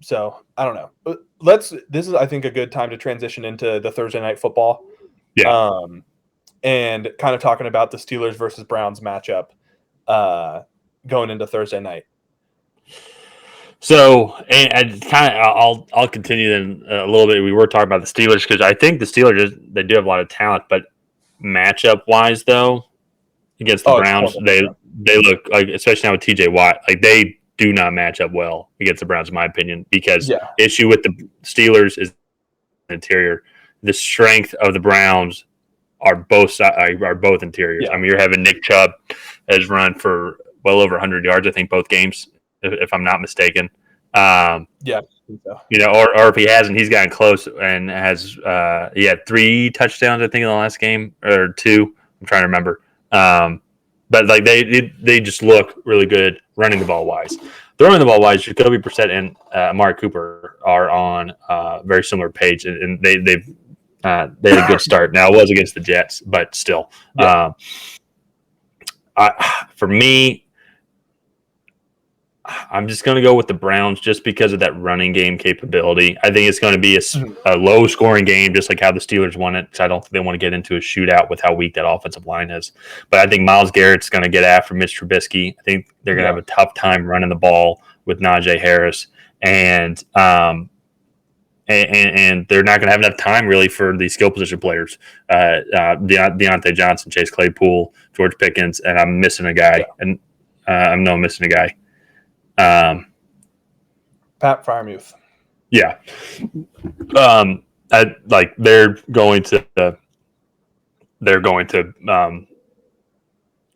So I don't know. This is, I think, a good time to transition into the Thursday night football. Yeah. And kind of talking about the Steelers versus Browns matchup going into Thursday night. So, and kind of, I'll continue then a little bit. We were talking about the Steelers because I think the Steelers, they do have a lot of talent, but matchup wise though, against the Browns, they look like, especially now with TJ Watt, like they do not match up well against the Browns, in my opinion, because issue with the Steelers is the interior. The strength of the Browns are both interiors. I mean, you're having Nick Chubb has run for well over 100 yards, I think, both games, if I'm not mistaken. So. You know, or if he hasn't, he's gotten close and has he had 3 touchdowns, I think, in the last game, or 2. I'm trying to remember. But like they just look really good running the ball wise. Throwing the ball wise, Jacoby Brissett and Amari Cooper are on a very similar page, and they had a good start. Now it was against the Jets, but still, for me, I'm just going to go with the Browns just because of that running game capability. I think it's going to be a low-scoring game, just like how the Steelers won it, because I don't think they want to get into a shootout with how weak that offensive line is. But I think Myles Garrett's going to get after Mitch Trubisky. I think they're going to have a tough time running the ball with Najee Harris. And they're not going to have enough time, really, for the skill position players. Deontay Johnson, Chase Claypool, George Pickens, and I'm missing a guy. And I'm missing a guy. Pat Freiermuth. Yeah. They're going to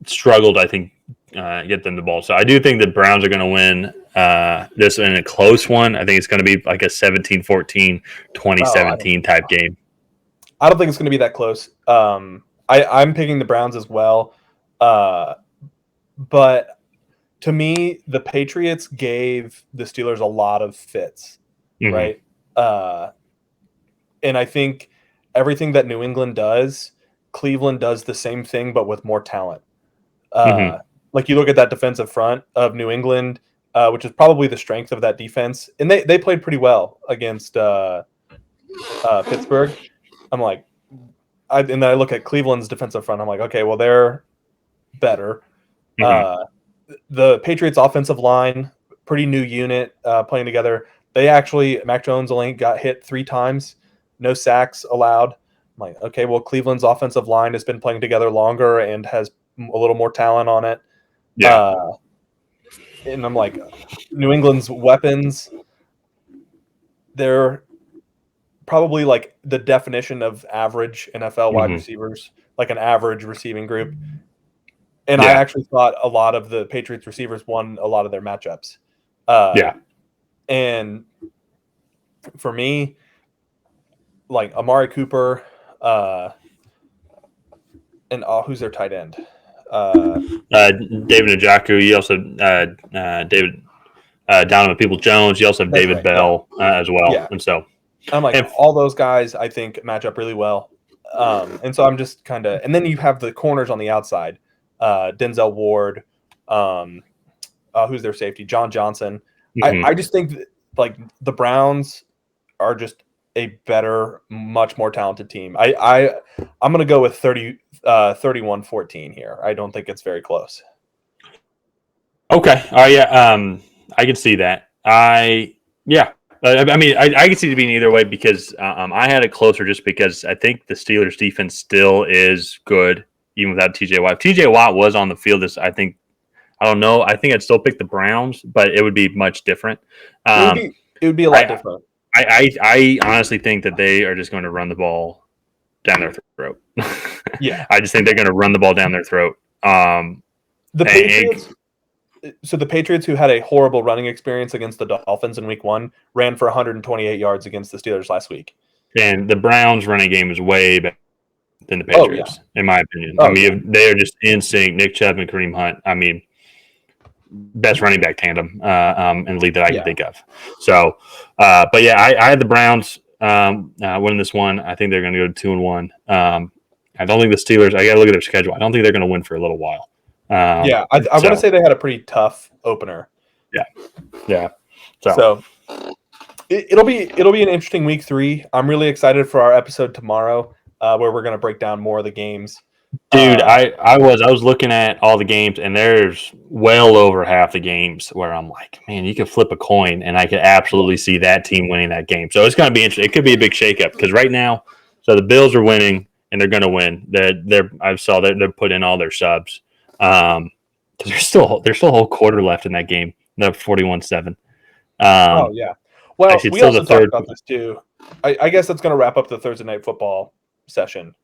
struggle to, I think, get them the ball. So I do think the Browns are going to win this in a close one. I think it's going to be like a 17-14, 2017 type game. I don't think it's going to be that close. I'm picking the Browns as well. But to me, the Patriots gave the Steelers a lot of fits, right? And I think everything that New England does, Cleveland does the same thing, but with more talent. Like you look at that defensive front of New England, which is probably the strength of that defense. And they played pretty well against Pittsburgh. I'm like, and then I look at Cleveland's defensive front. I'm like, okay, well, they're better. The Patriots offensive line, pretty new unit playing together. They actually, Mac Jones only got hit 3 times, no sacks allowed. I'm like, okay, well, Cleveland's offensive line has been playing together longer and has a little more talent on it. Yeah. And I'm like, New England's weapons, they're probably like the definition of average NFL wide receivers, like an average receiving group. And I actually thought a lot of the Patriots receivers won a lot of their matchups. And for me, like Amari Cooper and who's their tight end? David Njoku. You also Donovan Peoples-Jones. You also have David Bell as well. Yeah. And so I'm like, all those guys I think match up really well. And so I'm just kind of – and then you have the corners on the outside. Denzel Ward, who's their safety? John Johnson. I just think that, like, the Browns are just a better, much more talented team. I'm going to go with 31-14 here. I don't think it's very close. Okay. I can see that. I mean, I can see it being either way because I had it closer just because I think the Steelers defense still is good. Even without TJ Watt. If TJ Watt was on the field, I don't know. I think I'd still pick the Browns, but it would be much different. It would be a lot different. I honestly think that they are just going to run the ball down their throat. Yeah. I just think they're going to run the ball down their throat. The Patriots, who had a horrible running experience against the Dolphins in week 1, ran for 128 yards against the Steelers last week. And the Browns running game is way better than the Patriots, in my opinion. They are just in sync. Nick Chubb and Kareem Hunt. I mean, best running back tandem in the league that I can think of. So, but yeah, I had the Browns winning this one. I think they're going to go 2-1. I don't think the Steelers. I got to look at their schedule. I don't think they're going to win for a little while. I want to say they had a pretty tough opener. Yeah. So It'll be an interesting week 3. I'm really excited for our episode tomorrow, where we're going to break down more of the games. Dude, I was looking at all the games, and there's well over half the games where I'm like, man, you could flip a coin, and I could absolutely see that team winning that game. So it's going to be interesting. It could be a big shakeup because right now, so the Bills are winning, and they're going to win. They're putting in all their subs because there's still a whole quarter left in that game. They're 41-7. Oh yeah. Well, actually, we still also the talked third. about this too. I guess that's going to wrap up the Thursday night football session.